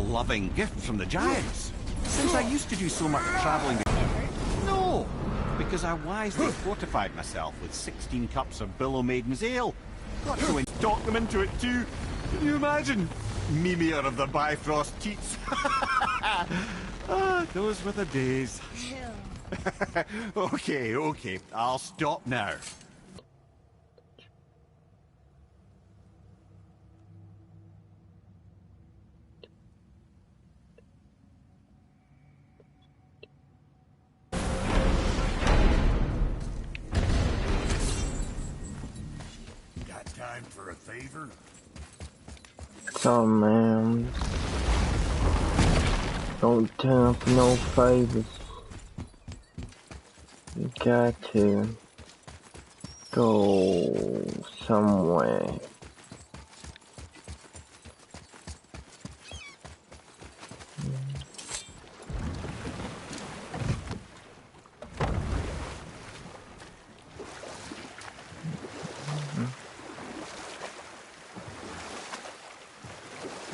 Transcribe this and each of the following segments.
loving gift from the giants. Since I used to do so much travelling... No! Because I wisely fortified myself with 16 cups of Billow Maiden's Ale. Got to talk them into it too. Can you imagine? Mimir of the Bifrost Teats. Those were the days. Okay, I'll stop now. Got time for a favor? Oh man, don't time for no favors. You got to go somewhere.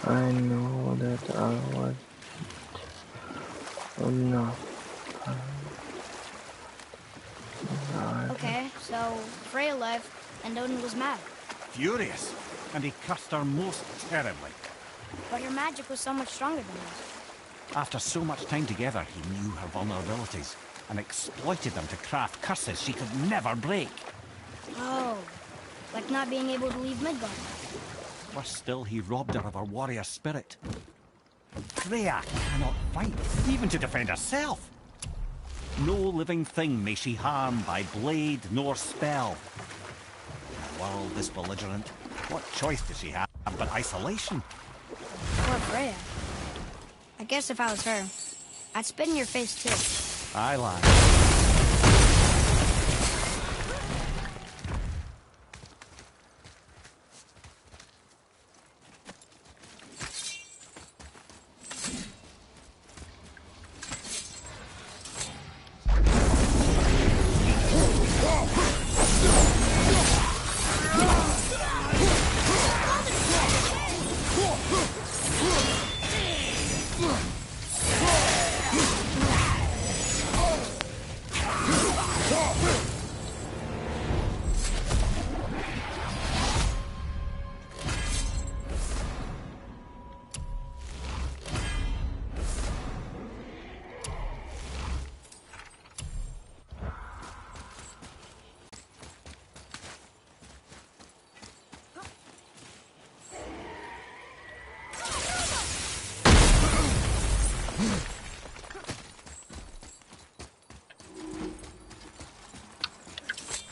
I know that I was enough. Okay, so Freya left, and Odin was mad. Furious, and he cursed her most terribly. But your magic was so much stronger than his. After so much time together, he knew her vulnerabilities and exploited them to craft curses she could never break. Oh, like not being able to leave Midgard. Worse still, he robbed her of her warrior spirit. Freya cannot fight, even to defend herself. No living thing may she harm by blade nor spell. In a world this belligerent, what choice does she have but isolation? Poor Freya. I guess if I was her, I'd spit in your face too. Aye, lad.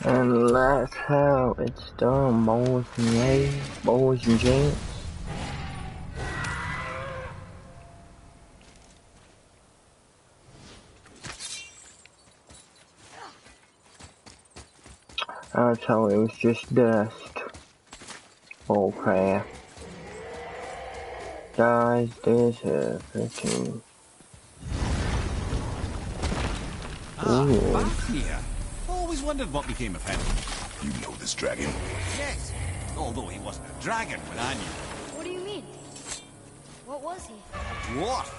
And that's how it's done, boys and gents. I thought it was just dust. Oh crap. Guys, this is freaking... Fafnir. Always wondered what became of him. You know this dragon? Yes, although he wasn't a dragon when I knew him. What do you mean? What was he? A dwarf.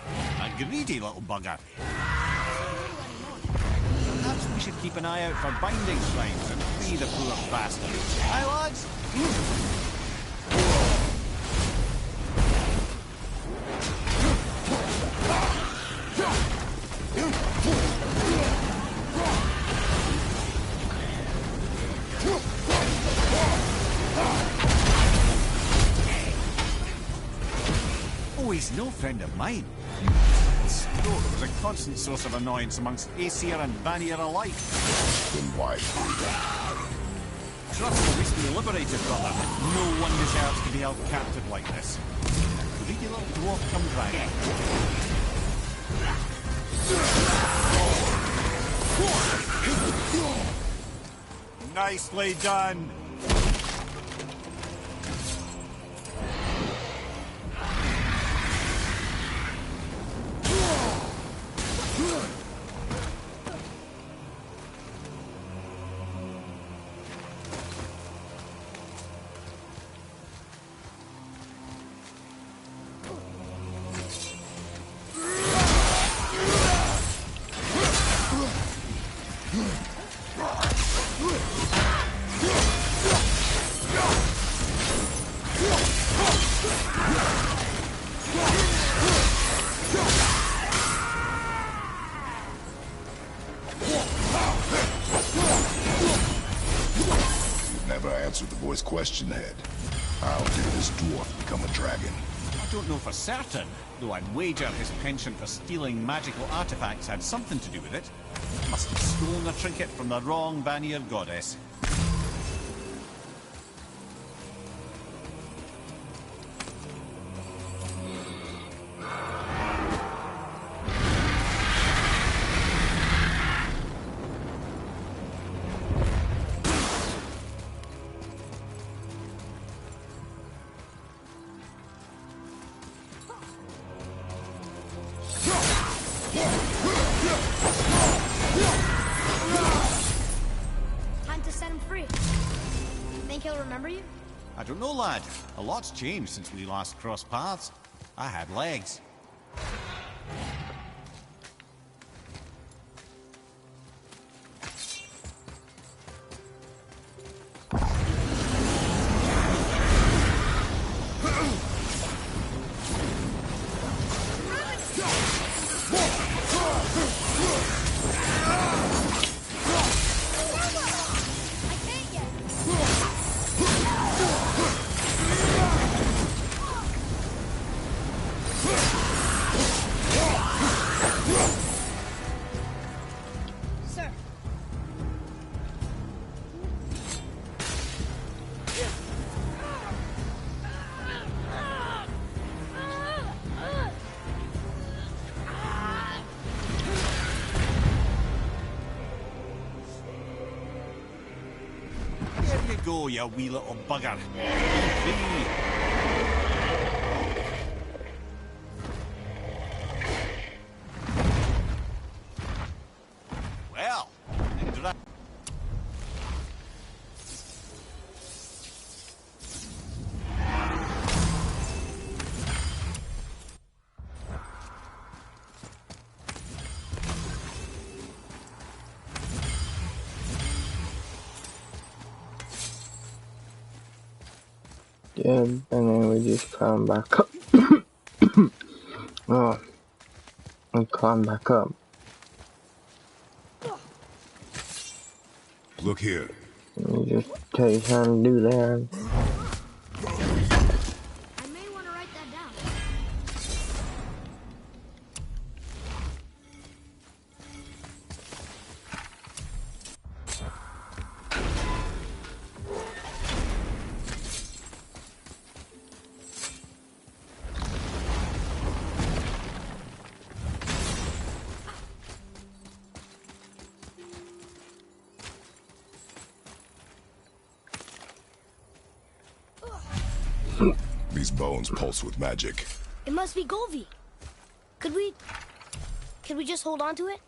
A greedy little bugger. Perhaps we should keep an eye out for binding shrines and free the poor bastard. Aye, lads? Oh, he's no friend of mine. Stroke was a constant source of annoyance amongst Aesir and Vanir alike. Then why? Trust will recently liberated, brother. No one deserves to be held captive like this. Greedy little dwarf come dragon. Nicely done. question, Head. How did this dwarf become a dragon? I don't know for certain, though I'd wager his penchant for stealing magical artifacts had something to do with it. Must have stolen the trinket from the wrong Vanir goddess. Time to set him free. Think he'll remember you? I don't know, lad. A lot's changed since we last crossed paths. I had legs. Sir. There you go, you wee little bugger. Free. Well, Yeah, and then we just climb back up. Oh, we climb back up. Look here. You just take time to do that. I may want to write that down. These bones pulse with magic. It must be Golvi. Could we just hold on to it?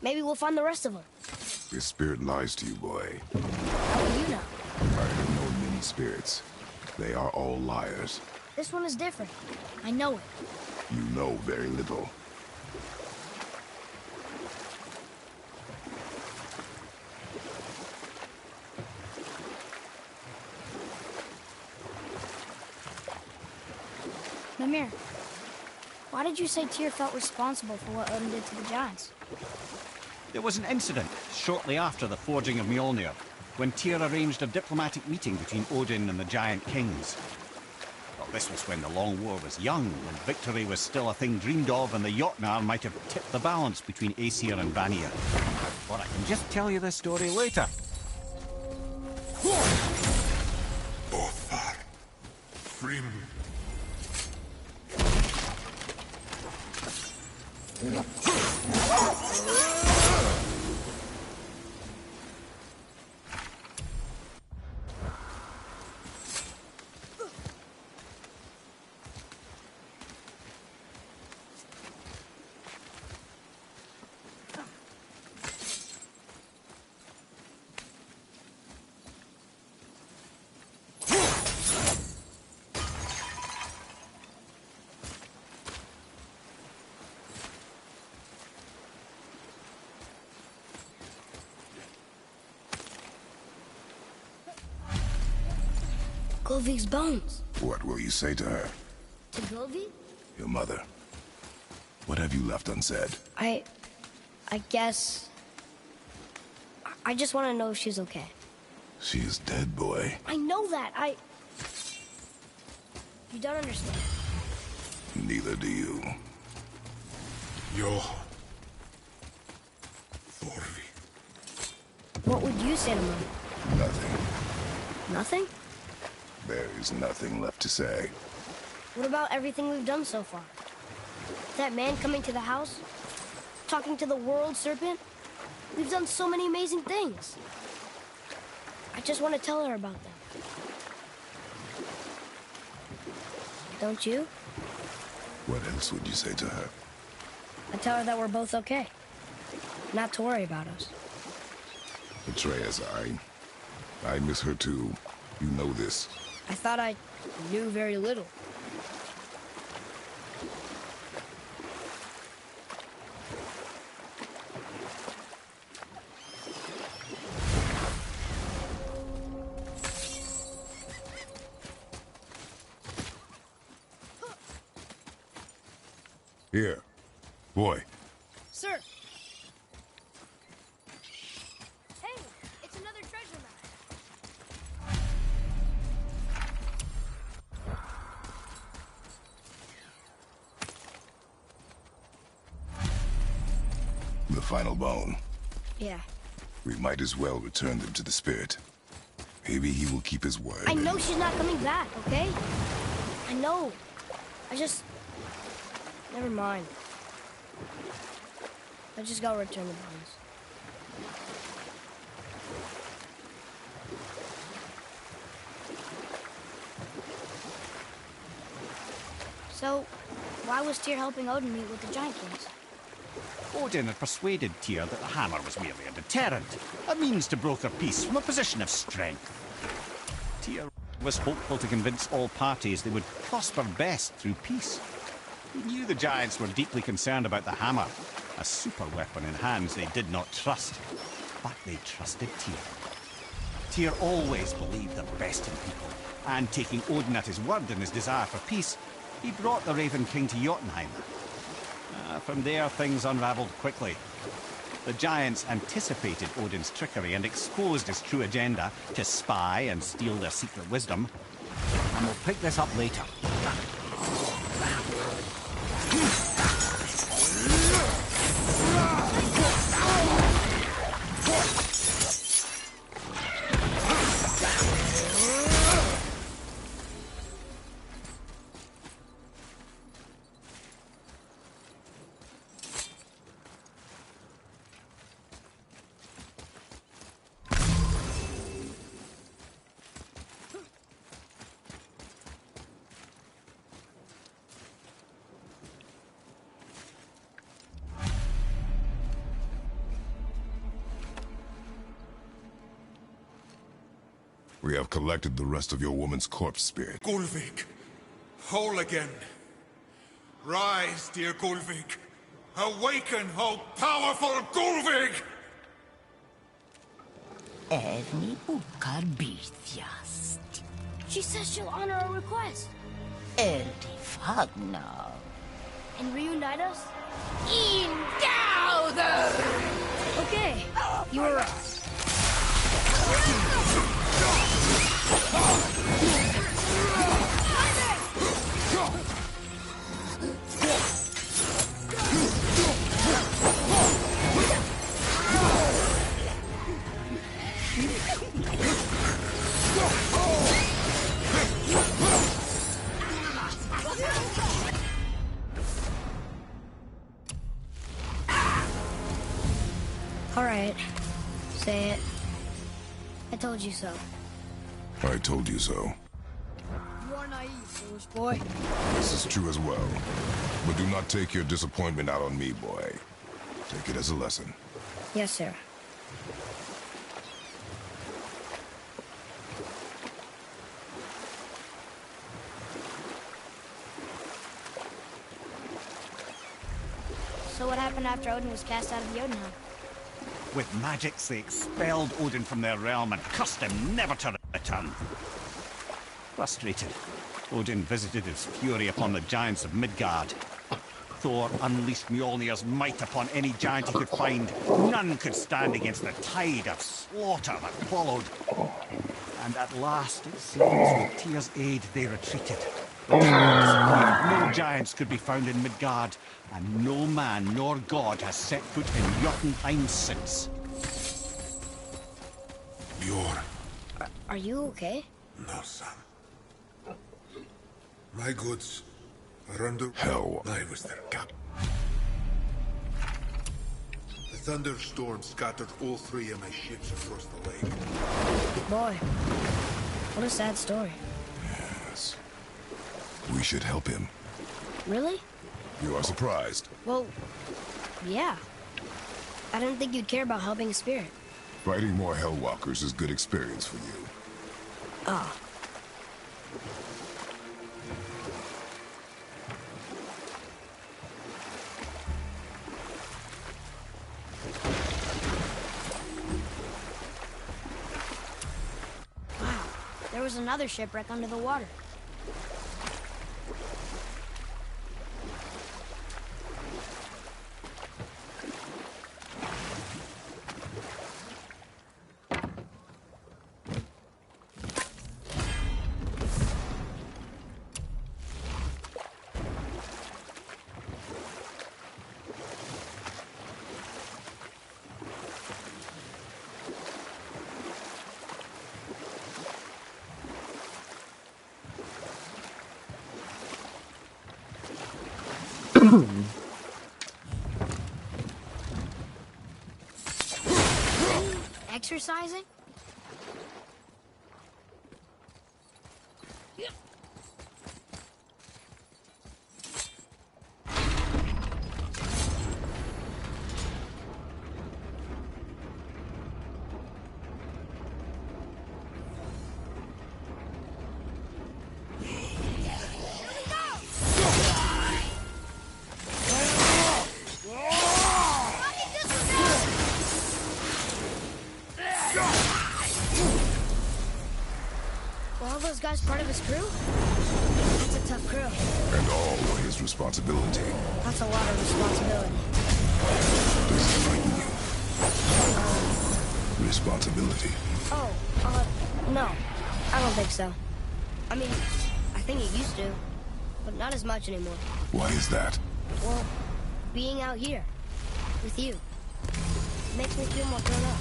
Maybe we'll find the rest of them. Your spirit lies to you, boy. How do you know? I have known many spirits. They are all liars. This one is different. I know it. You know very little. Mimir, why did you say Tyr felt responsible for what Odin did to the giants? there was an incident shortly after the forging of Mjolnir, when Tyr arranged a diplomatic meeting between Odin and the giant kings. Well, this was when the Long War was young, and victory was still a thing dreamed of, and the Jotnar might have tipped the balance between Aesir and Vanir. But I can just tell you this story later. Othar. Frim. Golvi's bones. What will you say to her? To Golvi? Your mother. What have you left unsaid? I guess... I just want to know if she's okay. She is dead, boy. I know that. You don't understand. Neither do you. Yo. Thorvi. What would you say to Mom? Nothing. Nothing? There is nothing left to say. What about everything we've done so far? That man coming to the house? Talking to the world serpent? We've done so many amazing things. I just want to tell her about them. Don't you? What else would you say to her? I tell her that we're both okay. Not to worry about us. Atreus, I miss her too. You know this. I thought I knew very little. Here. Boy. Sir! Hey, it's another treasure map. The final bone. Yeah. We might as well return them to the spirit. Maybe he will keep his word. I know she's not coming back, okay? I know. Never mind. I just gotta return the bones. So, why was Tyr helping Odin meet with the Giant Kings? Odin had persuaded Tyr that the hammer was merely a deterrent, a means to broker peace from a position of strength. Tyr was hopeful to convince all parties they would prosper best through peace. He knew the giants were deeply concerned about the hammer, a super weapon in hands they did not trust. But they trusted Tyr. Tyr always believed the best in people, and taking Odin at his word in his desire for peace, he brought the Raven King to Jotunheim. From there, things unraveled quickly. The giants anticipated Odin's trickery and exposed his true agenda to spy and steal their secret wisdom. And we'll pick this up later. We have collected the rest of your woman's corpse spirit. Gulvik, whole again. Rise, dear Gulvik. Awaken, O powerful Gulvik! Erni ukar bitjast. She says she'll honor our request. Erdi fagna. And reunite us? Indauder! Okay, you were right. All right, say it. I told you so. I told you so. You are naive, foolish boy. This is true as well. But do not take your disappointment out on me, boy. Take it as a lesson. Yes, sir. So what happened after Odin was cast out of Jotunheim? With magics, they expelled Odin from their realm and cursed him never to return. Frustrated, Odin visited his fury upon the giants of Midgard. Thor unleashed Mjolnir's might upon any giant he could find. None could stand against the tide of slaughter that followed. And at last, it seems, with Tyr's aid, they retreated. The troll disappeared, no giants could be found in Midgard, and no man nor god has set foot in Jotunheim since. Bjorn. Are you okay? No, son. My goods are under Hell. I was their cap. The thunderstorm scattered all 3 of my ships across the lake. Boy, what a sad story. Yes. We should help him. Really? You are surprised. Well, yeah. I didn't think you'd care about helping a spirit. Fighting more Hellwalkers is good experience for you. Ah. Wow, there was another shipwreck under the water. Exercising? Guys part of his crew? That's a tough crew. And all were his responsibility. That's a lot of responsibility. Does it frighten you? Responsibility. Oh, no. I don't think so. I mean, I think it used to, but not as much anymore. Why is that? Well, being out here, with you, makes me feel more grown up.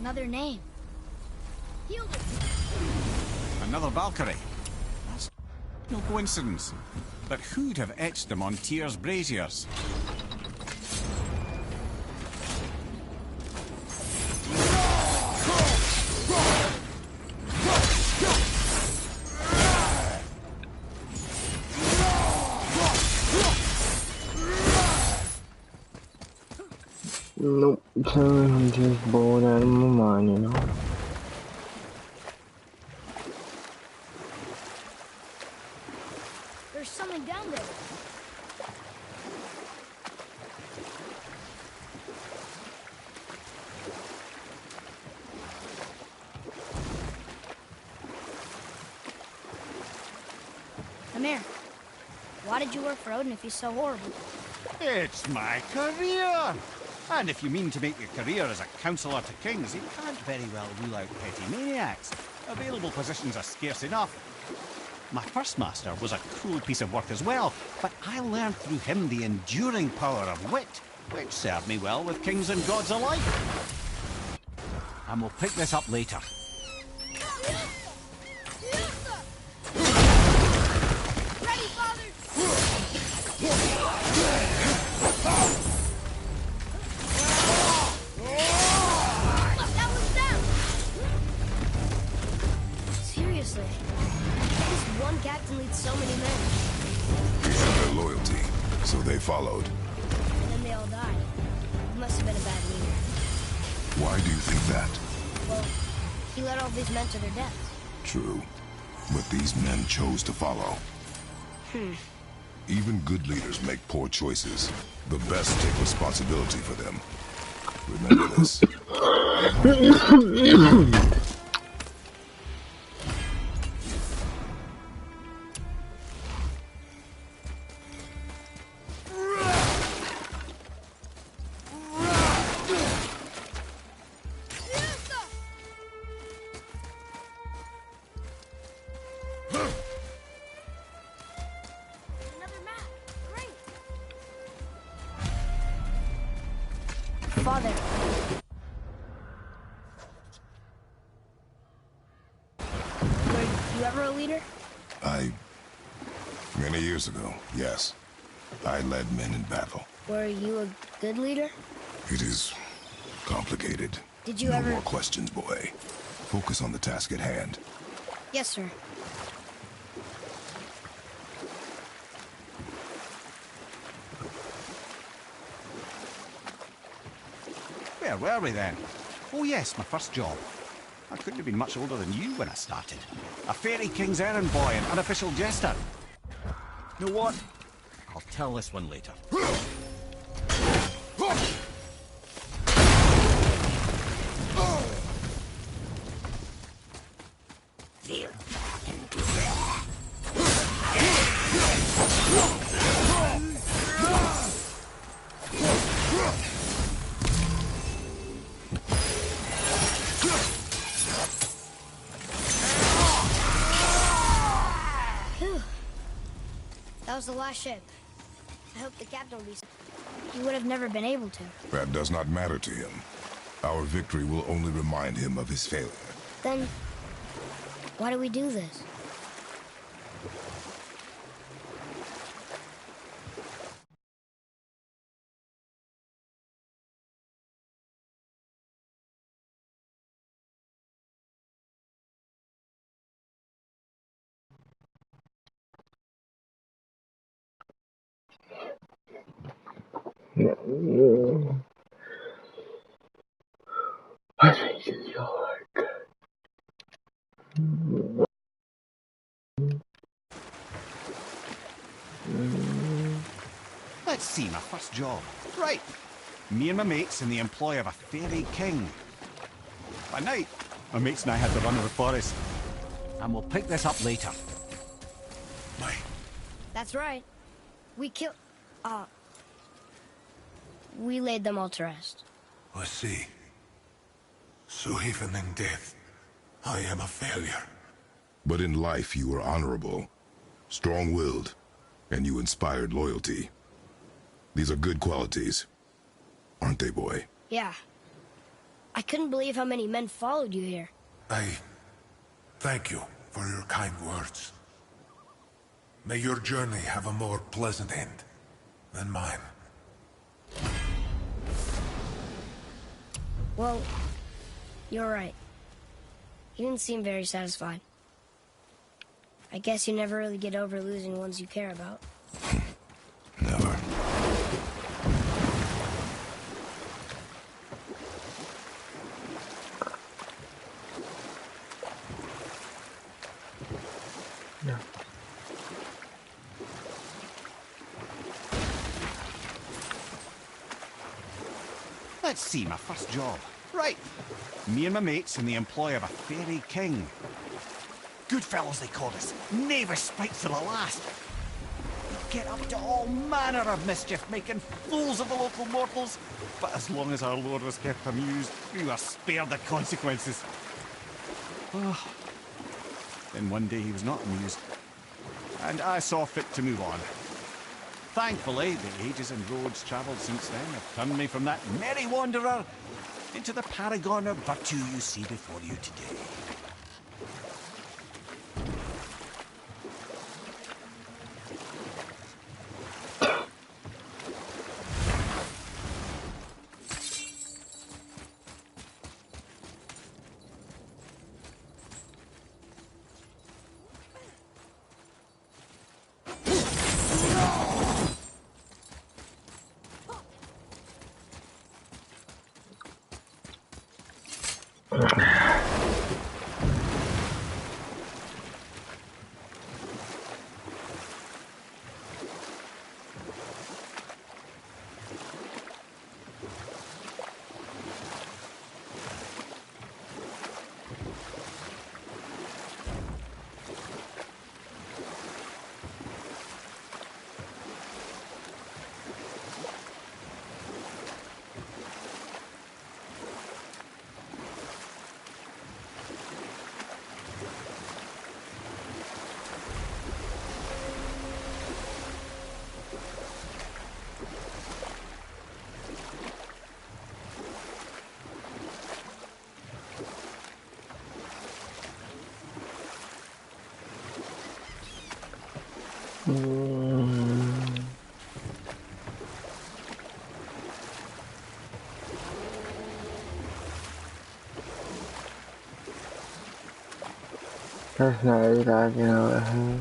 Another name. Another Valkyrie. That's no coincidence. But who'd have etched them on Tyr's braziers? Nope, I'm just bored out of my mind, you know. There's something down there. Amir, why did you work for Odin if he's so horrible? It's my career! And if you mean to make your career as a counsellor to kings, you can't very well rule out petty maniacs. Available positions are scarce enough. My first master was a cruel piece of work as well, but I learned through him the enduring power of wit, which served me well with kings and gods alike. And we'll pick this up later. Ready, father! That was them! Seriously, this one captain leads so many men, He had their loyalty, so they followed. and then they all died. He must have been a bad leader. Why do you think that? Well, he led all these men to their deaths. True. But these men chose to follow. Even good leaders make poor choices. The best take responsibility for them. Remember this. Father. Were you ever a leader? Many years ago, yes. I led men in battle. Were you a good leader? It is complicated. Did you no ever... more questions, boy. Focus on the task at hand. Yes, sir. Where were we then? Oh yes, my first job. I couldn't have been much older than you when I started. A fairy king's errand boy and unofficial jester. You know what? I'll tell this one later. That was the last ship. I hope the captain will be... He would have never been able to. That does not matter to him. Our victory will only remind him of his failure. Then, why do we do this? I think it's hard. Let's see, my first job. Right. Me and my mates in the employ of a fairy king. By night, my mates and I had the run of the forest. And we'll pick this up later. That's right. We killed... we laid them all to rest. I see. So even in death, I am a failure. But in life you were honorable, strong-willed, and you inspired loyalty. These are good qualities, aren't they, boy? Yeah. I couldn't believe how many men followed you here. I thank you for your kind words. May your journey have a more pleasant end than mine. Well, you're right. You didn't seem very satisfied. I guess you never really get over losing ones you care about. Never. No. Let's see, my first job. Right. Me and my mates in the employ of a fairy king. Good fellows, they called us. Never spikes to the last. Get up to all manner of mischief, making fools of the local mortals. But as long as our lord was kept amused, we were spared the consequences. Oh. Then one day he was not amused. And I saw fit to move on. Thankfully, the ages and roads travelled since then have turned me from that merry wanderer into the paragon of virtue you see before you today. That's not it, I can over here.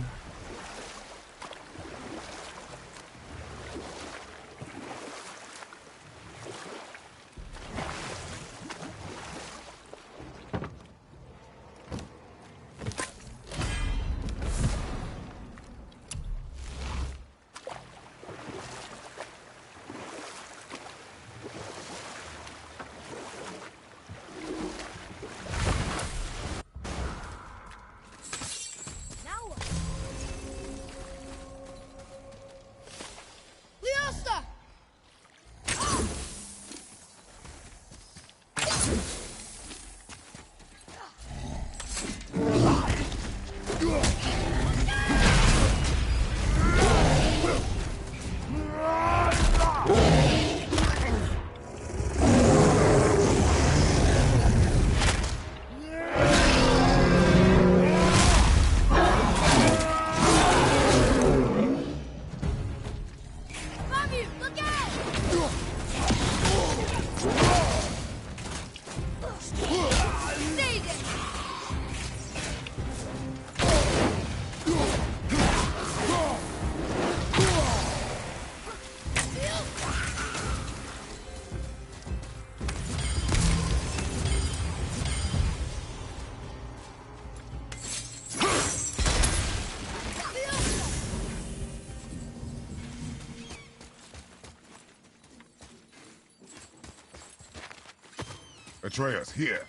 Atreus, here.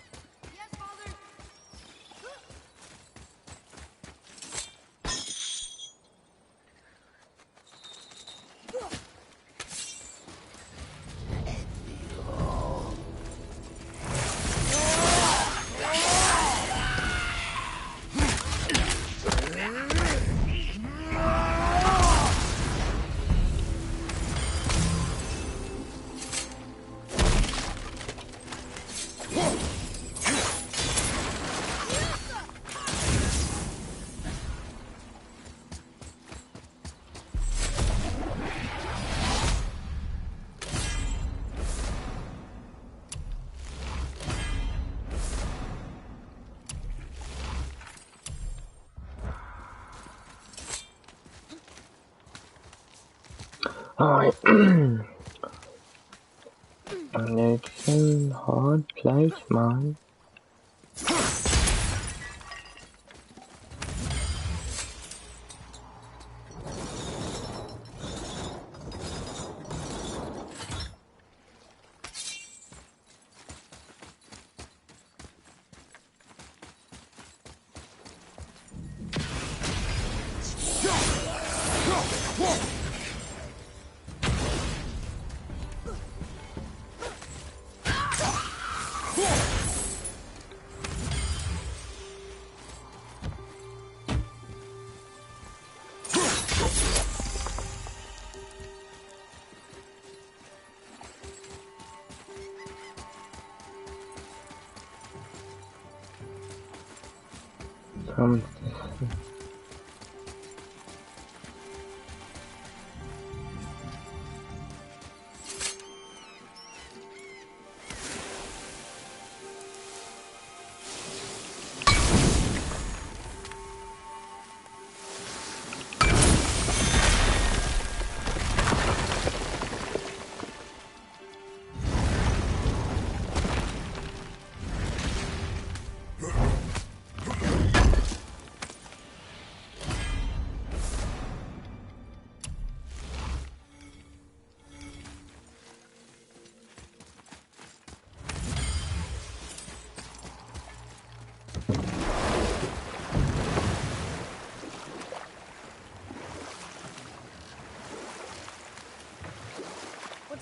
Yes, Father. Alright. It's a hard place, man. Some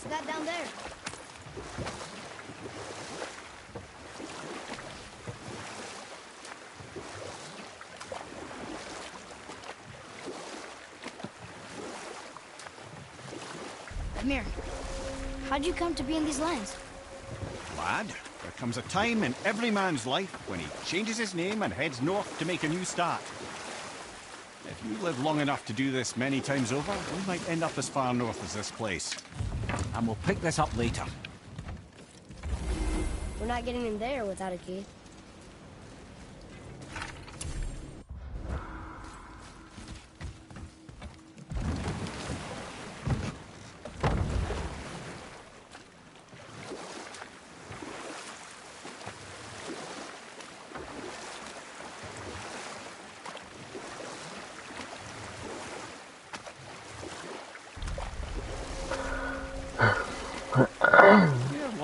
What's that down there? Amir, how'd you come to be in these lands? Lad, there comes a time in every man's life when he changes his name and heads north to make a new start. If you live long enough to do this many times over, we might end up as far north as this place. And we'll pick this up later. We're not getting in there without a key.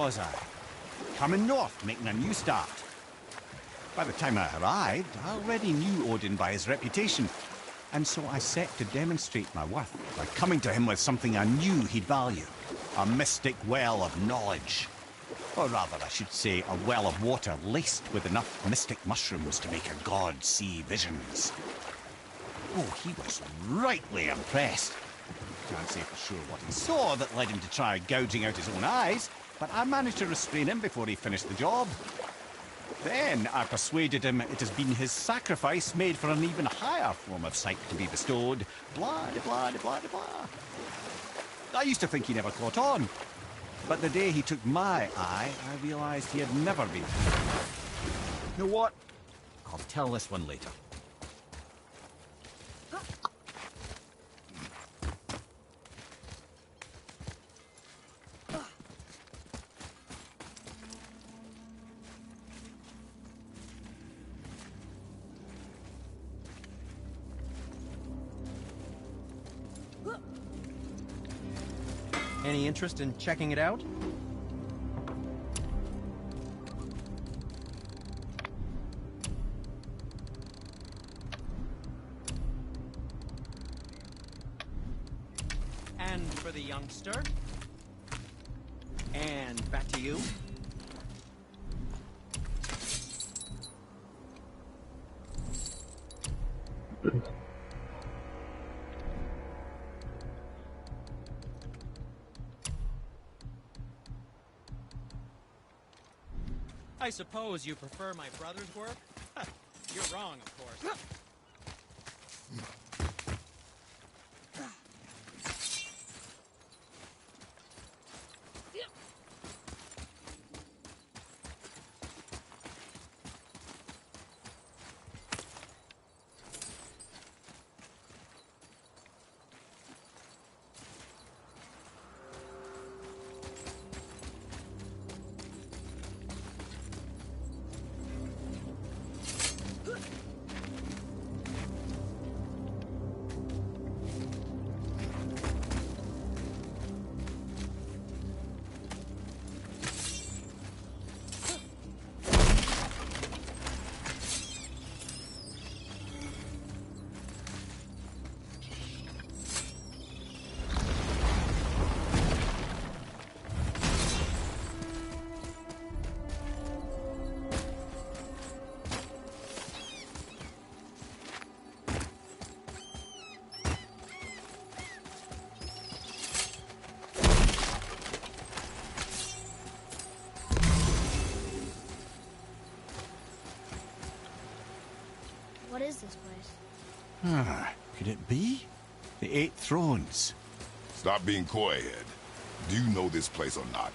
was I? Coming north, making a new start. By the time I arrived, I already knew Odin by his reputation, and so I set to demonstrate my worth by coming to him with something I knew he'd value. A mystic well of knowledge. Or rather, I should say, a well of water laced with enough mystic mushrooms to make a god see visions. Oh, he was rightly impressed. Can't say for sure what he saw that led him to try gouging out his own eyes, but I managed to restrain him before he finished the job. Then I persuaded him it has been his sacrifice made for an even higher form of sight to be bestowed. Blah, de blah, de blah, de blah. I used to think he never caught on, but the day he took my eye, I realized he had never been. You know what? I'll tell this one later. Any interest in checking it out? And for the youngster. And back to you. I suppose you prefer my brother's work? You're wrong, of course. What is this place? Could it be? The Eight Thrones. Stop being coy-head. Do you know this place or not?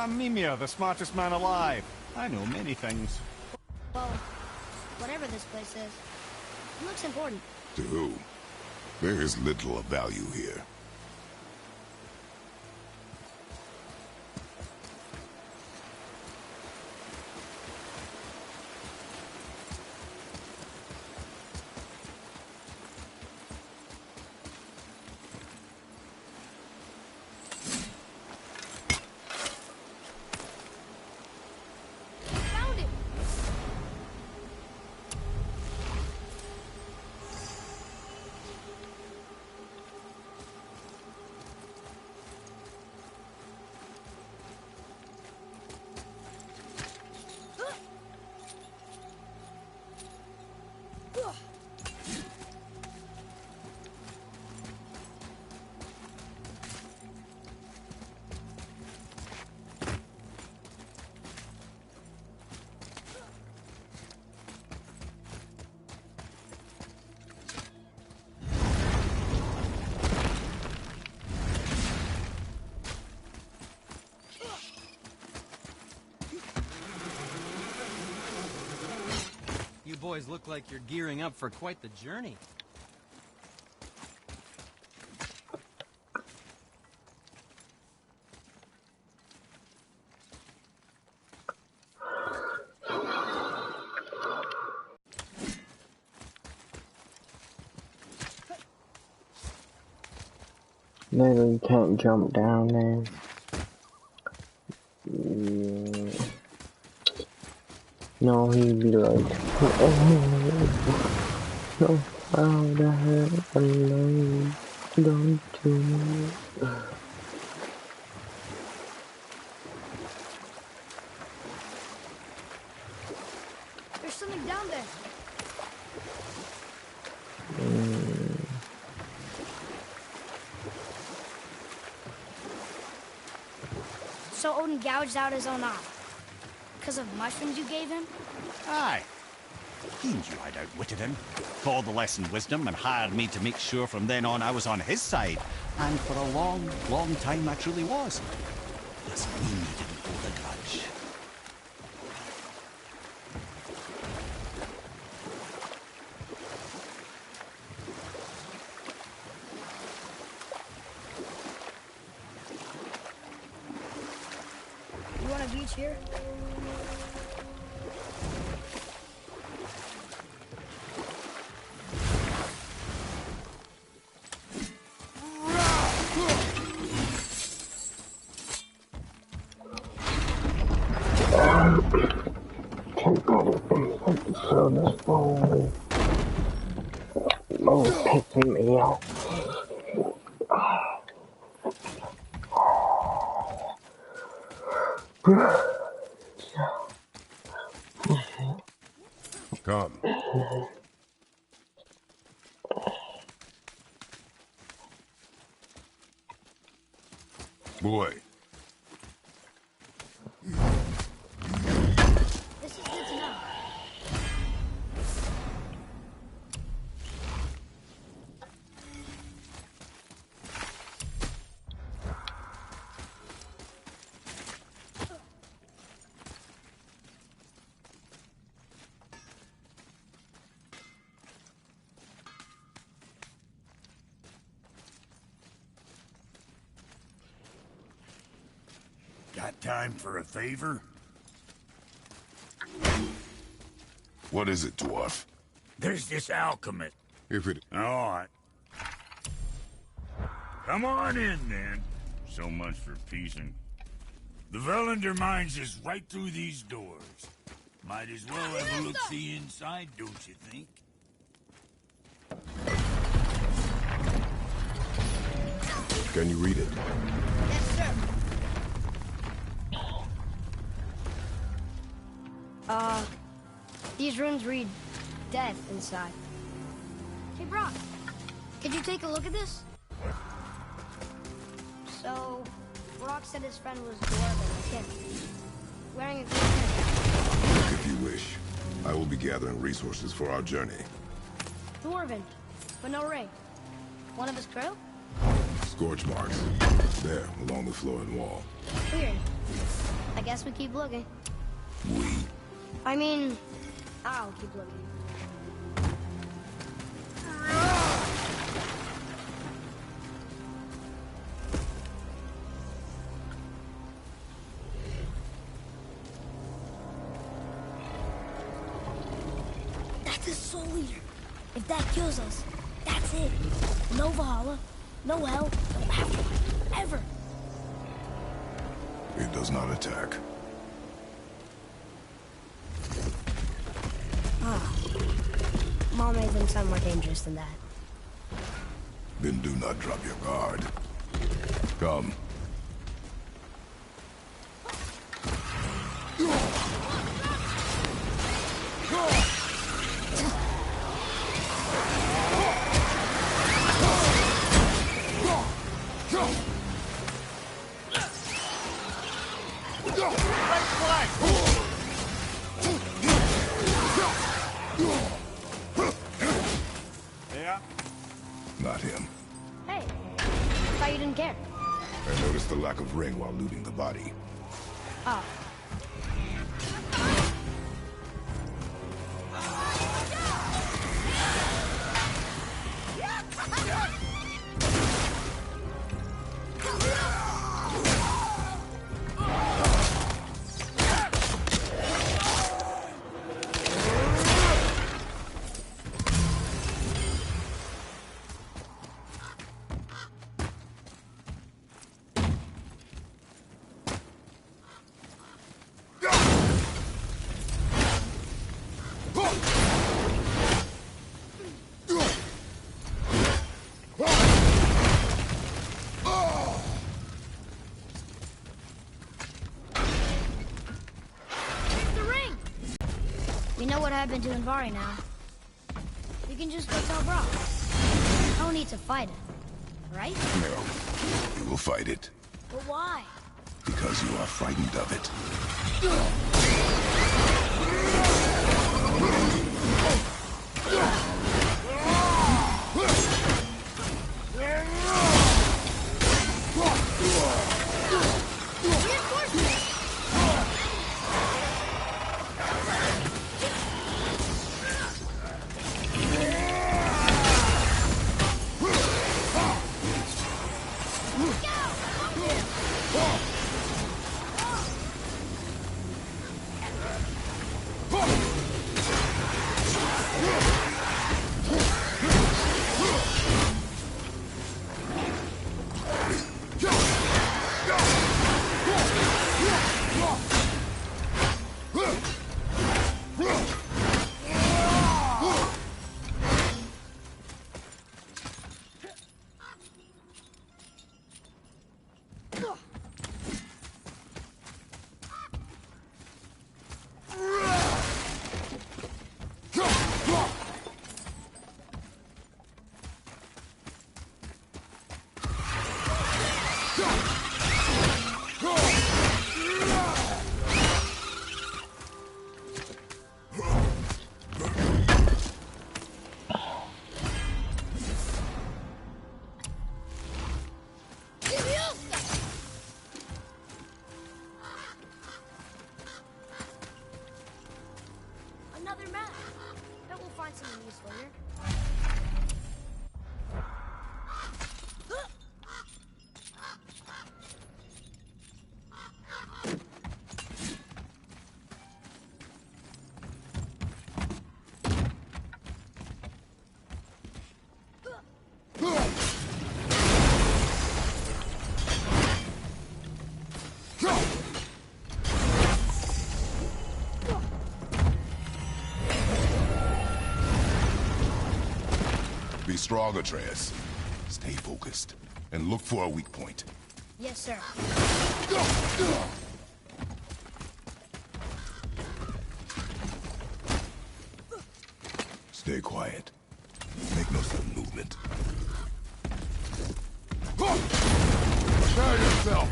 Mimir, the smartest man alive. I know many things. Well, whatever this place is, it looks important. To who? There is little of value here. Found it! You boys look like you're gearing up for quite the journey. Maybe we can't jump down there. No, he'd be like, no, how the hell alone don't you? There's something down there. So Odin gouged out his own eye. Because of mushrooms you gave him? Aye. He knew I'd outwitted him, called the lesson wisdom, and hired me to make sure from then on I was on his side. And for a long, long time I truly was. Doesn't mean he didn't hold a grudge. You want a beach here? So this phone is pissing me off. Come. Boy. This is good to know. Got time for a favor? What is it, dwarf? There's this alchemist. If it... All right. Come on in, then. So much for peacing. The Velander mines is right through these doors. Might as well have a look-see inside, don't you think? Can you read it? Yes, sir. These runes read death inside. Hey, Brock, could you take a look at this? So, Brock said his friend was Dwarven, a kid, wearing a green hat. If you wish. I will be gathering resources for our journey. Dwarven, but no ring. One of his crew? Scorch marks. There, along the floor and wall. Weird. I guess we keep looking. We. I mean, I'll keep looking. That's his soul eater. If that kills us, that's it. No Valhalla, no hell, no afterlife, ever. It does not attack. Mom made them sound more dangerous than that. Then do not drop your guard. Come. Yeah? Not him. Hey, I thought you didn't care. I noticed the lack of ring while looting the body. Oh. We know what happened to Anvari now. We can just go tell Brock. No need to fight it, right? No. You will fight it. But why? Because you are frightened of it. Another map. Bet we'll find something useful here. Be strong, Atreus. Stay focused. And look for a weak point. Yes, sir. Stay quiet. Make no sudden movement. Prepare yourself!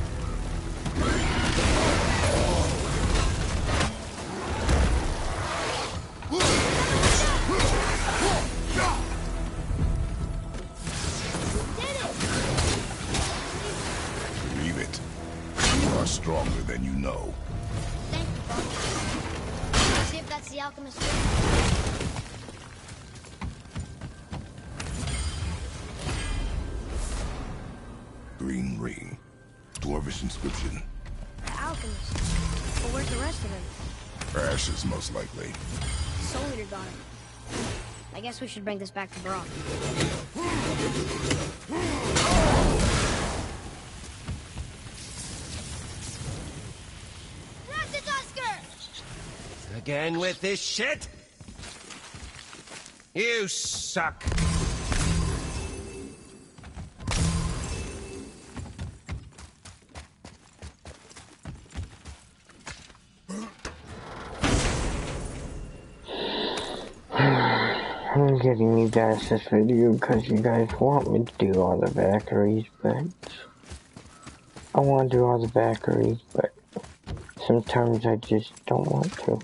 Believe it. You are stronger than you know. Thank you, Bob. Let's see if that's the alchemist. Green ring. Dwarvish inscription. The alchemist. But where's the rest of him? Ashes, most likely. Soul Eater got him. I guess we should bring this back to Brock. That's it, Oscar! Again with this shit? You suck. I'm getting you guys this video because you guys want me to do all the Valkyries, but I want to do all the Valkyries, but sometimes I just don't want to.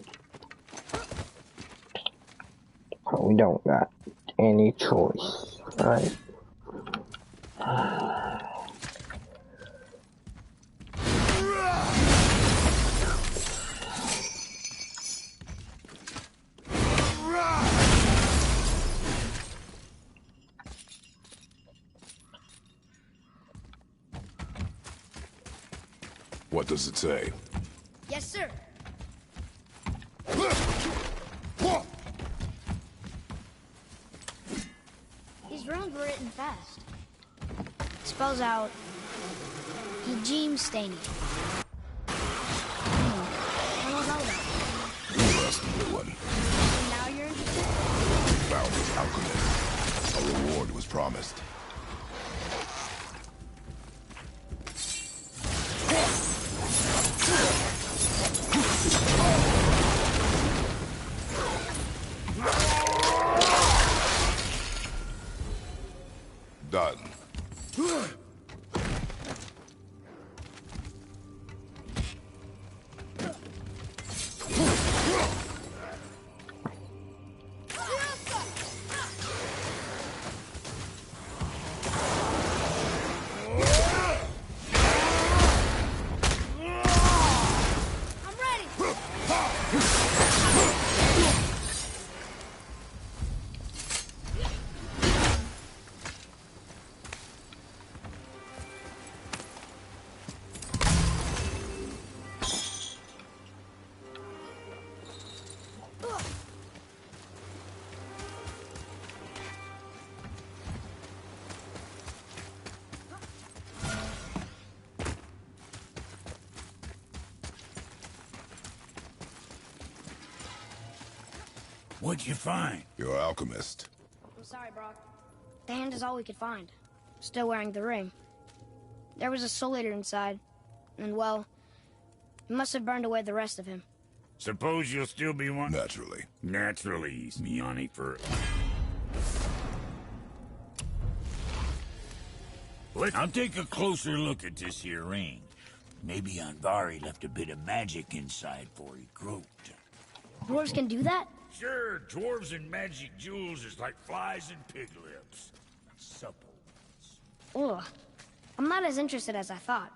But we don't got any choice, right? What does it say? Yes, sir. These runes were written fast. It spells out Hejim Staney. I don't know that. You asked the good one. And now you're interested? We found his alchemist. A reward was promised. What'd you find? You're an alchemist. I'm sorry, Brock. The hand is all we could find. Still wearing the ring. There was a soul eater inside. And, well, it must have burned away the rest of him. Suppose you'll still be one? Naturally. Naturally, Miani for... I'll take a closer look at this here ring. Maybe Andvari left a bit of magic inside for he groped. Dwarves can do that? Sure, dwarves and magic jewels is like flies and pig lips. Supple. Ugh. I'm not as interested as I thought.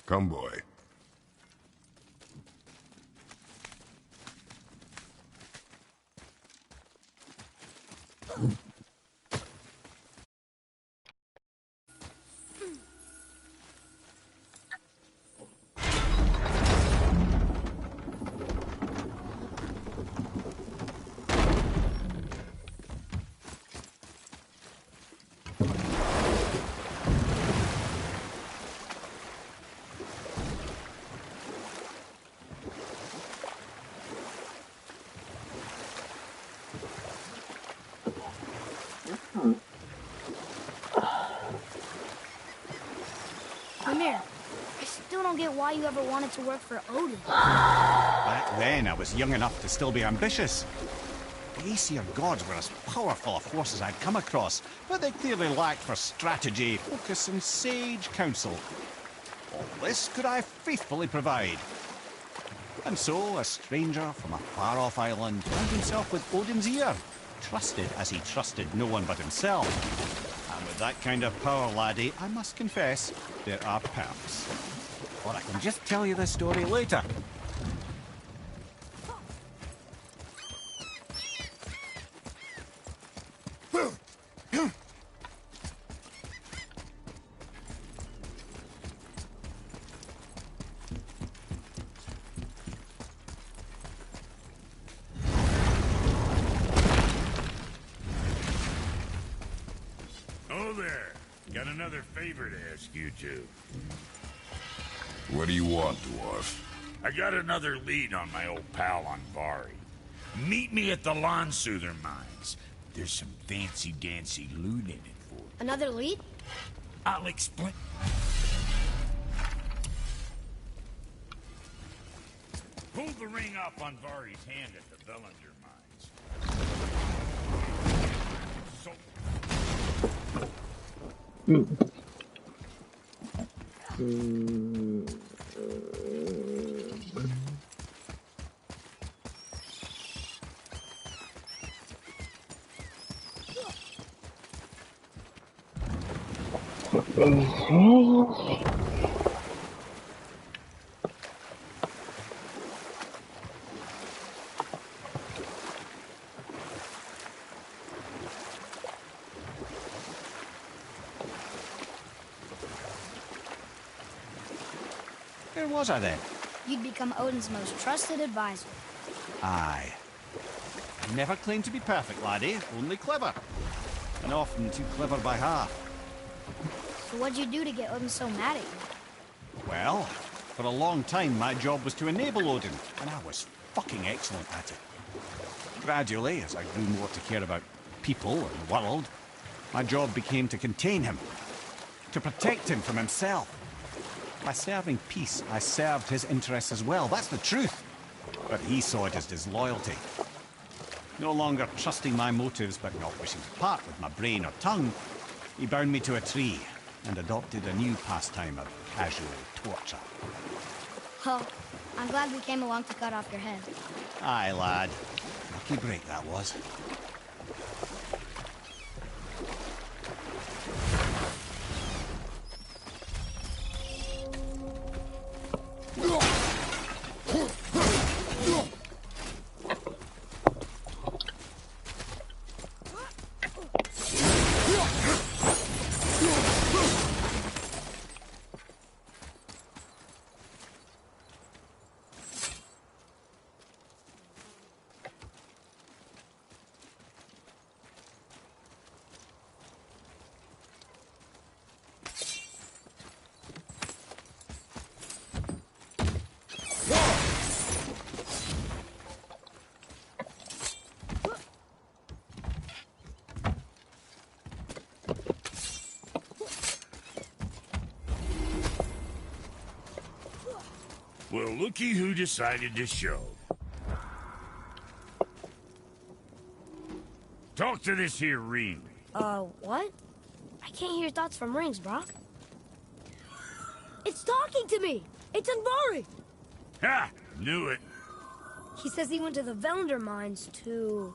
Come, boy. Mimir, I still don't get why you ever wanted to work for Odin. Back then, I was young enough to still be ambitious. The Aesir gods were as powerful a force as I'd come across, but they clearly lacked for strategy, focus, and sage counsel. All this could I faithfully provide. And so, a stranger from a far-off island found himself with Odin's ear, trusted as he trusted no one but himself. And with that kind of power, laddie, I must confess, there are perks. Or I can just tell you the story later. Oh there. Got another favor to ask you two. What do you want, dwarf? I got another lead on my old pal Andvari. Meet me at the Lawn Soother mines. There's some fancy-dancy loot in it for you. Another lead? I'll explain. Pull the ring off Andvari's hand at the Velander mines. So... Where was I then? You'd become Odin's most trusted advisor. Aye. I never claimed to be perfect, laddie, only clever. And often too clever by half. So what'd you do to get Odin so mad at you? Well, for a long time my job was to enable Odin, and I was fucking excellent at it. Gradually, as I grew more to care about people and the world, my job became to contain him, to protect him from himself. By serving peace, I served his interests as well, that's the truth. But he saw it as disloyalty. No longer trusting my motives, but not wishing to part with my brain or tongue, he bound me to a tree and adopted a new pastime of casual torture. Well, I'm glad we came along to cut off your head. Aye, lad. Lucky break that was. Well, looky who decided to show. Talk to this here ring. What? I can't hear thoughts from rings, Brock. It's talking to me! It's Andvari! Ha! Knew it. He says he went to the Velander mines to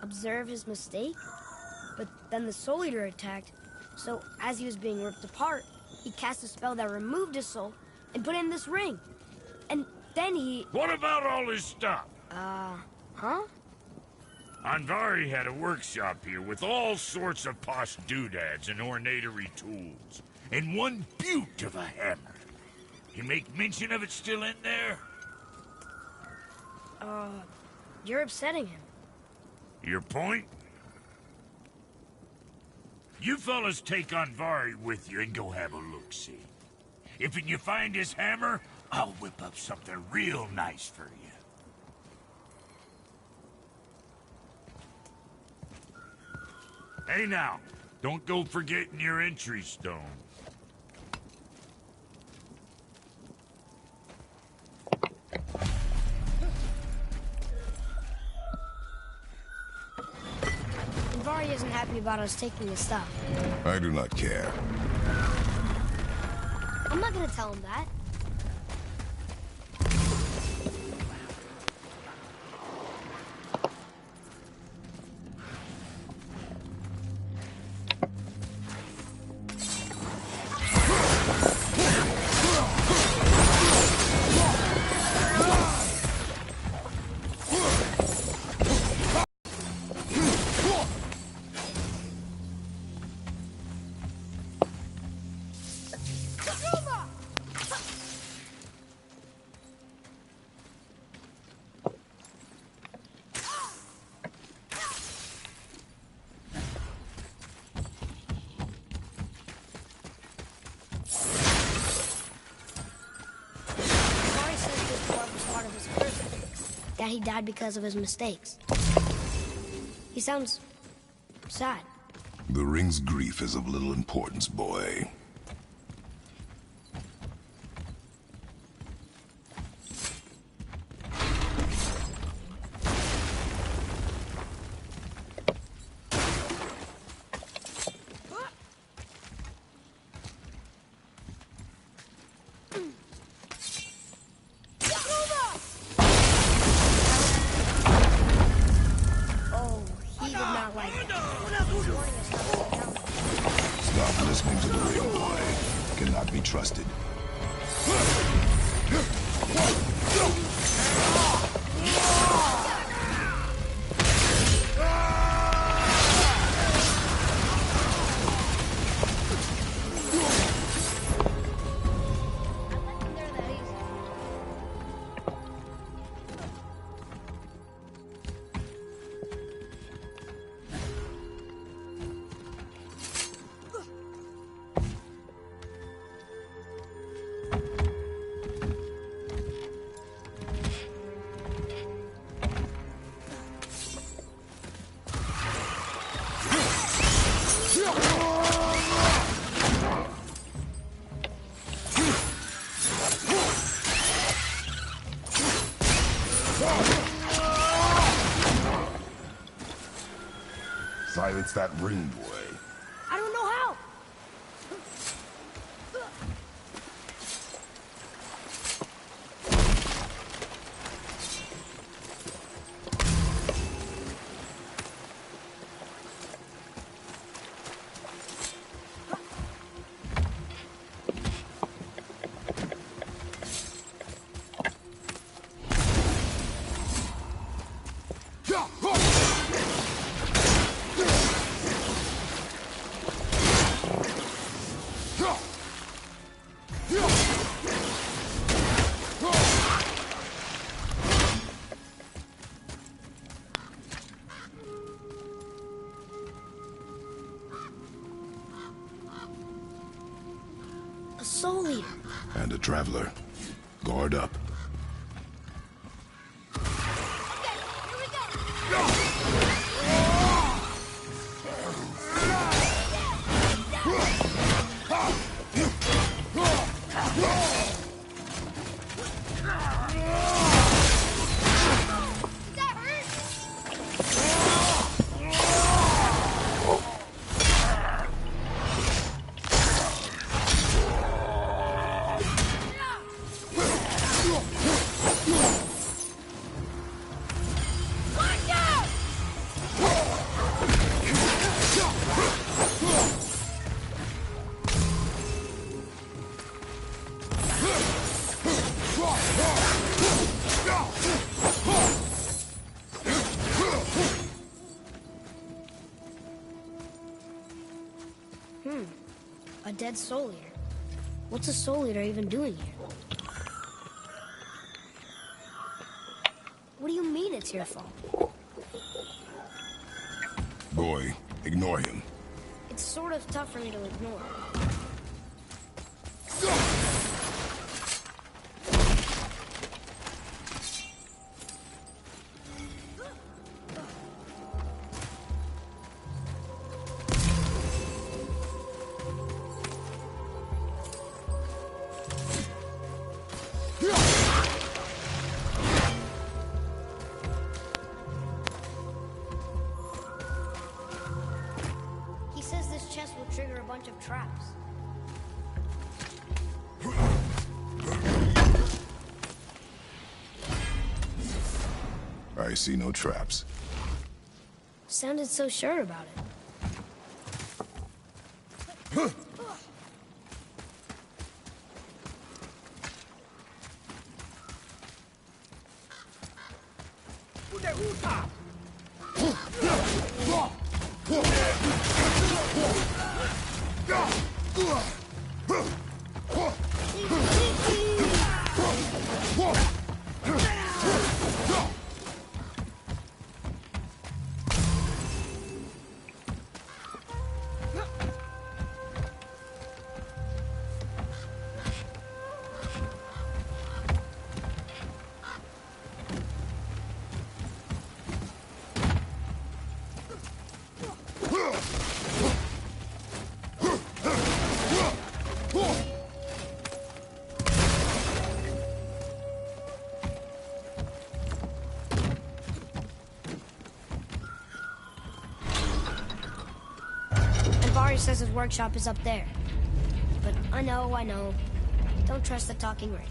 observe his mistake, but then the Soul Eater attacked, so as he was being ripped apart, he cast a spell that removed his soul and put in this ring. And then he... What about all his stuff? Huh? Andvari had a workshop here with all sorts of posh doodads and ornatory tools, and one beaut of a hammer. You make mention of it still in there? You're upsetting him. Your point? You fellas take Andvari with you and go have a look-see. If you find his hammer, I'll whip up something real nice for you. Hey now, don't go forgetting your entry stone. Andvari isn't happy about us taking his stuff. I do not care. I'm not gonna tell him that. That he died because of his mistakes. He sounds sad. The ring's grief is of little importance, boy. Stop listening to the ring, boy. Cannot be trusted. Silence that ring, boy. I don't know how. A Soul Eater. And a traveler. Guard up. A dead soul eater. What's a soul eater even doing here? What do you mean it's your fault? Boy, ignore him. It's sort of tough for me to ignore. He says this chest will trigger a bunch of traps. I see no traps. Sounded so sure about it. Anvari says his workshop is up there. But I know. Don't trust the talking ring.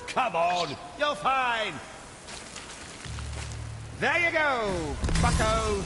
Come on, you're fine. There you go, bucko.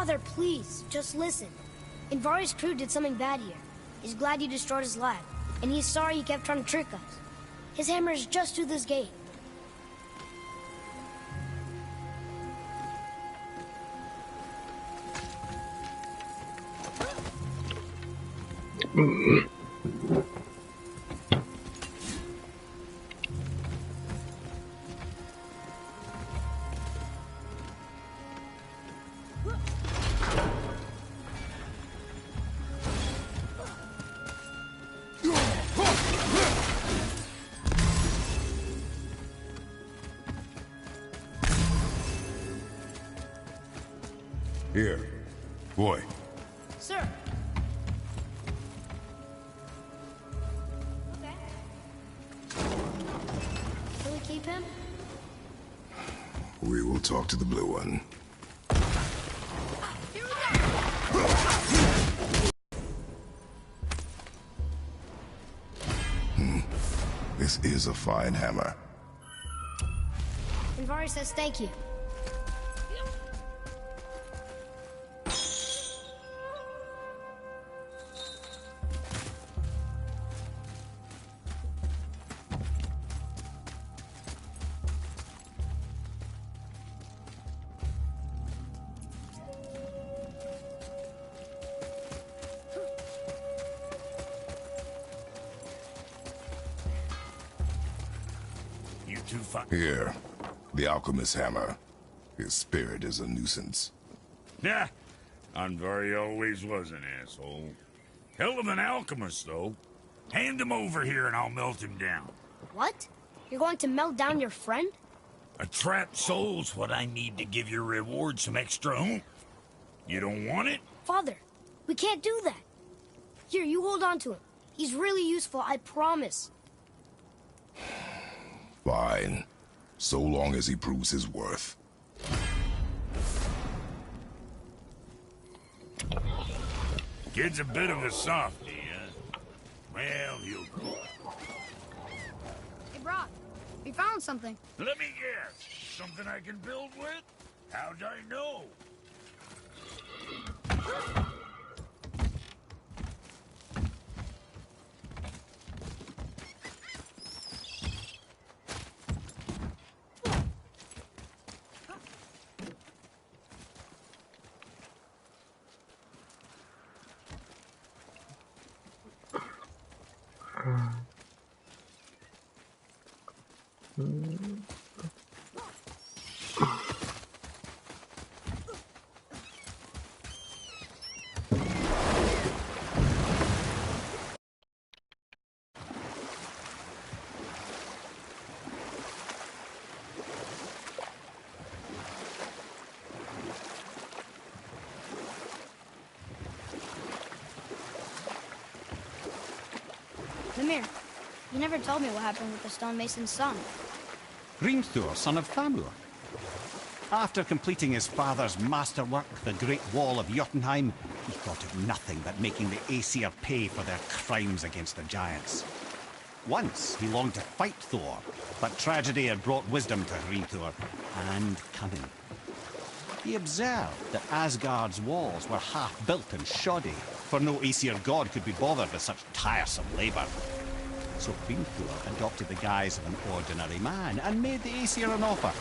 Father, please, just listen. Invari's crew did something bad here. He's glad you destroyed his lab, and he's sorry he kept trying to trick us. His hammer is just through this gate. Here. Boy. Sir. Okay. Can we keep him? We will talk to the blue one. Here we go! This is a fine hammer. Invari says thank you. Here, the alchemist's hammer. His spirit is a nuisance. Yeah, Andvari always was an asshole. Hell of an alchemist, though. Hand him over here and I'll melt him down. What? You're going to melt down your friend? A trapped soul's what I need to give your reward some extra oomph. You don't want it? Father, we can't do that. Here, you hold on to him. He's really useful, I promise. Fine. So long as he proves his worth. Kid's a bit of a softie, huh? Well, he'll grow. Hey, Brock, we found something. Let me guess. Something I can build with? How'd I know? Mimir, you never told me what happened with the stonemason's son. Hrimthur, son of Thamur. After completing his father's masterwork, the Great Wall of Jotunheim, he thought of nothing but making the Aesir pay for their crimes against the giants. Once he longed to fight Thor, but tragedy had brought wisdom to Hrimthur, and cunning. He observed that Asgard's walls were half-built and shoddy, for no Aesir god could be bothered with such tiresome labor. So Hrimthur adopted the guise of an ordinary man and made the Aesir an offer.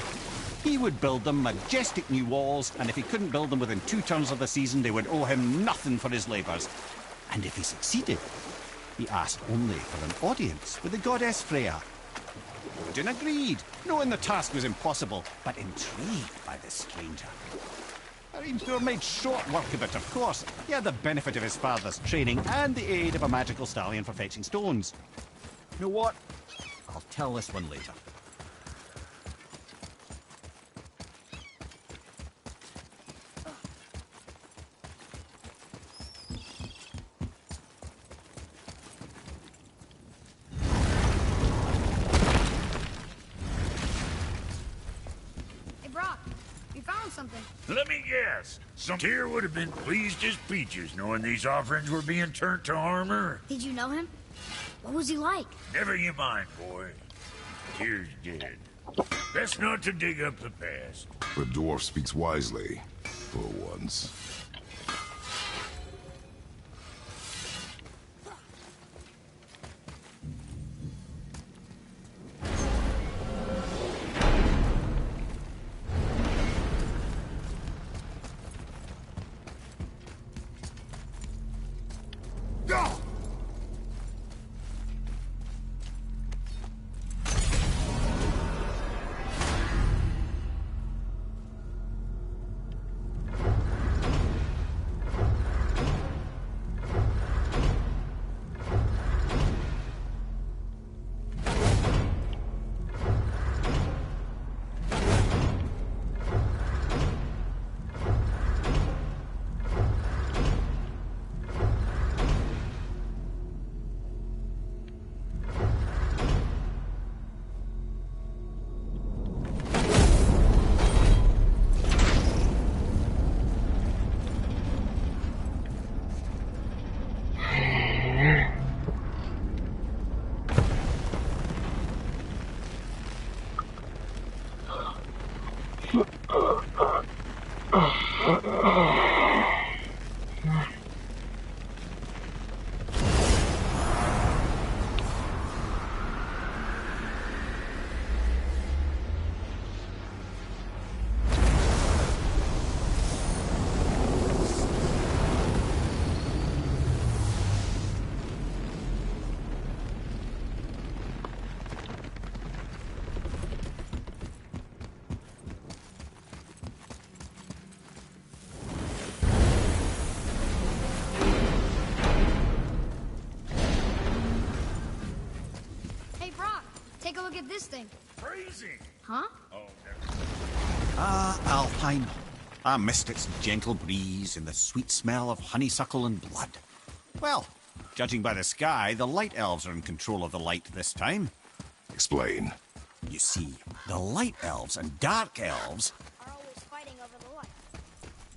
He would build them majestic new walls, and if he couldn't build them within 2 turns of the season, they would owe him nothing for his labors. And if he succeeded, he asked only for an audience with the goddess Freya. Odin agreed, knowing the task was impossible, but intrigued by the stranger. Hrimthur made short work of it, of course. He had the benefit of his father's training and the aid of a magical stallion for fetching stones. You know what? I'll tell this one later. Hey, Brock, we found something. Let me guess. Some Tyr would have been pleased as peaches knowing these offerings were being turned to armor. Did you know him? What was he like? Never you mind, boy. Tyr's dead. Best not to dig up the past. The dwarf speaks wisely. for once. Take a look at this thing. Freezing! Huh? Oh, Alpine. I missed its gentle breeze and the sweet smell of honeysuckle and blood. Well, judging by the sky, the light elves are in control of the light this time. Explain. You see, the light elves and dark elves... are always fighting over the light.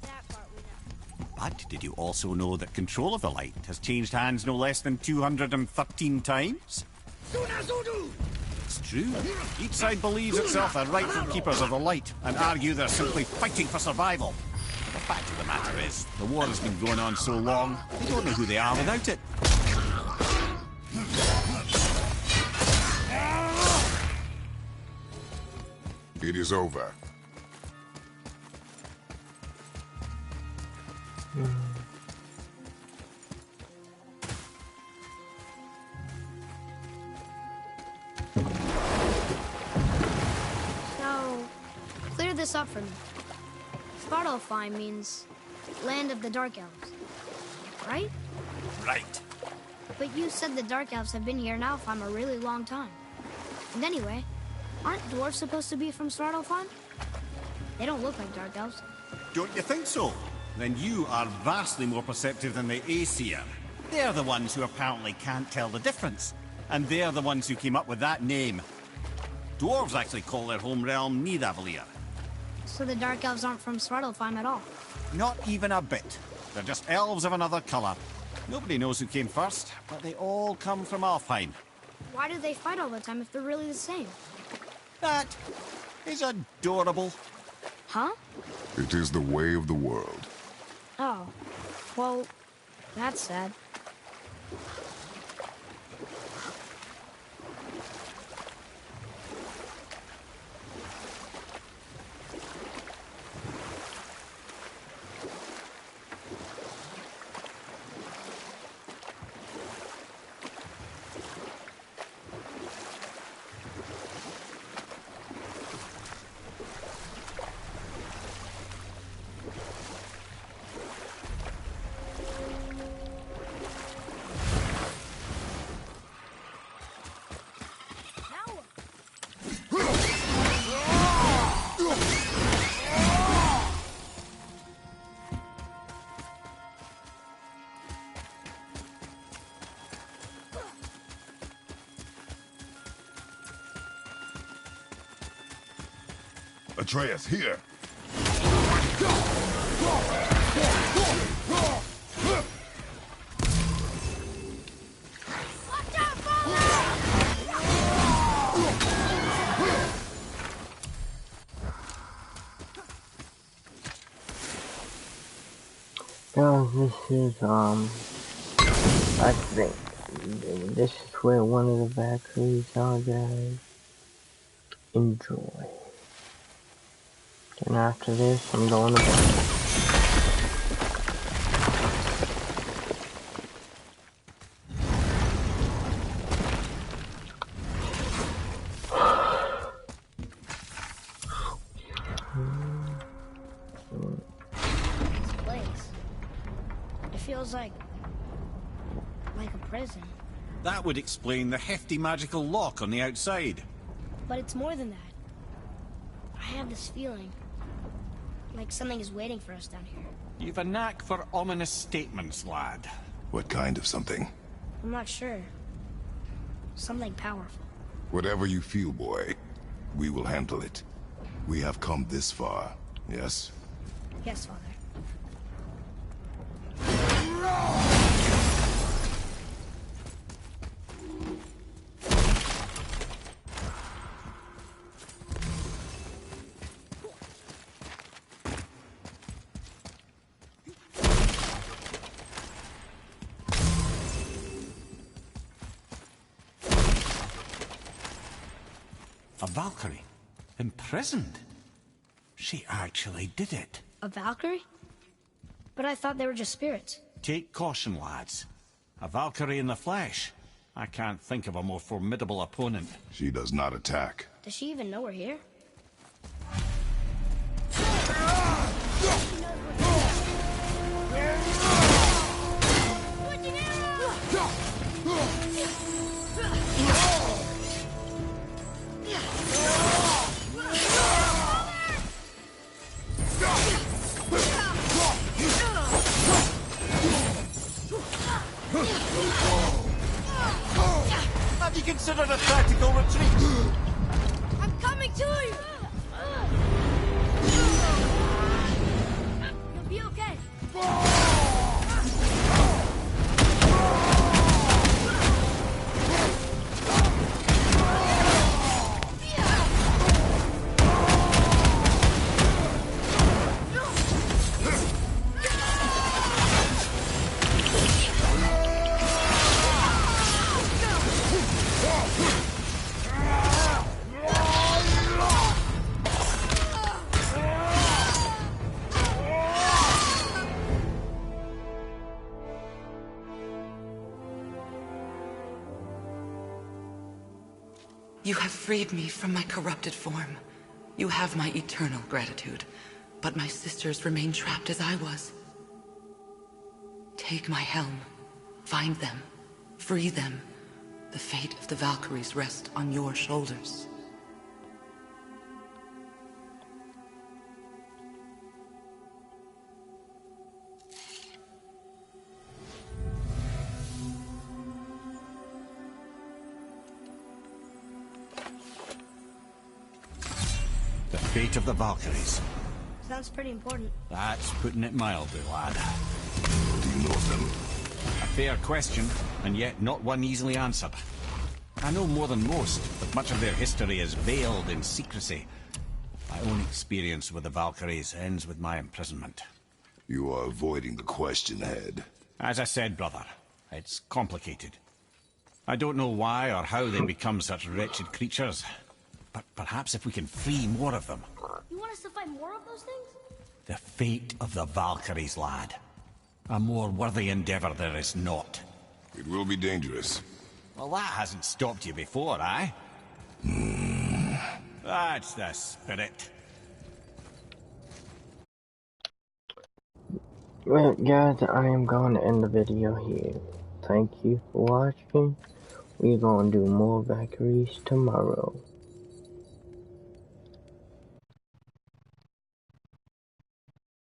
That part we know. But did you also know that control of the light has changed hands no less than 213 times? It's true. Each side believes itself the rightful keepers of the light and argue they're simply fighting for survival. But the fact of the matter is, the war has been going on so long, they don't know who they are without it. It is over. So, clear this up for me. Svartalfheim means land of the Dark Elves, right? Right. But you said the Dark Elves have been here in Alfheim a really long time. And anyway, aren't dwarves supposed to be from Svartalfheim? They don't look like Dark Elves. Don't you think so? Then you are vastly more perceptive than the Aesir. They're the ones who apparently can't tell the difference. And they're the ones who came up with that name. Dwarves actually call their home realm Nidavellir. So the Dark Elves aren't from Svartalfheim at all? Not even a bit. They're just elves of another colour. Nobody knows who came first, but they all come from Alfheim. Why do they fight all the time if they're really the same? That is adorable. Huh? It is the way of the world. Oh. Well, that's sad. Atreus, here! This is, I think this is where one of the Valkyries are, guys. Enjoy. And after this, I'm going to bed. This place, it feels like a prison. That would explain the hefty magical lock on the outside. But it's more than that. I have this feeling like something is waiting for us down here. You've a knack for ominous statements, lad. What kind of something? I'm not sure. Something powerful. Whatever you feel, boy, we will handle it. We have come this far, yes? Yes, Father. A Valkyrie? Imprisoned? She actually did it. A Valkyrie? But I thought they were just spirits. Take caution, lads. A Valkyrie in the flesh. I can't think of a more formidable opponent. She does not attack. Does she even know we're here? Have you considered a tactical retreat? I'm coming to you! You'll be okay. You have freed me from my corrupted form. You have my eternal gratitude. But my sisters remain trapped as I was. Take my helm. Find them. Free them. The fate of the Valkyries rests on your shoulders. The fate of the Valkyries. Sounds pretty important. That's putting it mildly, lad. What do you know of them? A fair question, and yet not one easily answered. I know more than most, but much of their history is veiled in secrecy. My own experience with the Valkyries ends with my imprisonment. You are avoiding the question, Head. As I said, brother, it's complicated. I don't know why or how they become such wretched creatures, but perhaps if we can free more of them. You want us to fight more of those things? The fate of the Valkyries, lad. A more worthy endeavor there is not. It will be dangerous. Well, that hasn't stopped you before, eh? That's the spirit. Well, guys, I am going to end the video here. Thank you for watching. We're going to do more Valkyries tomorrow.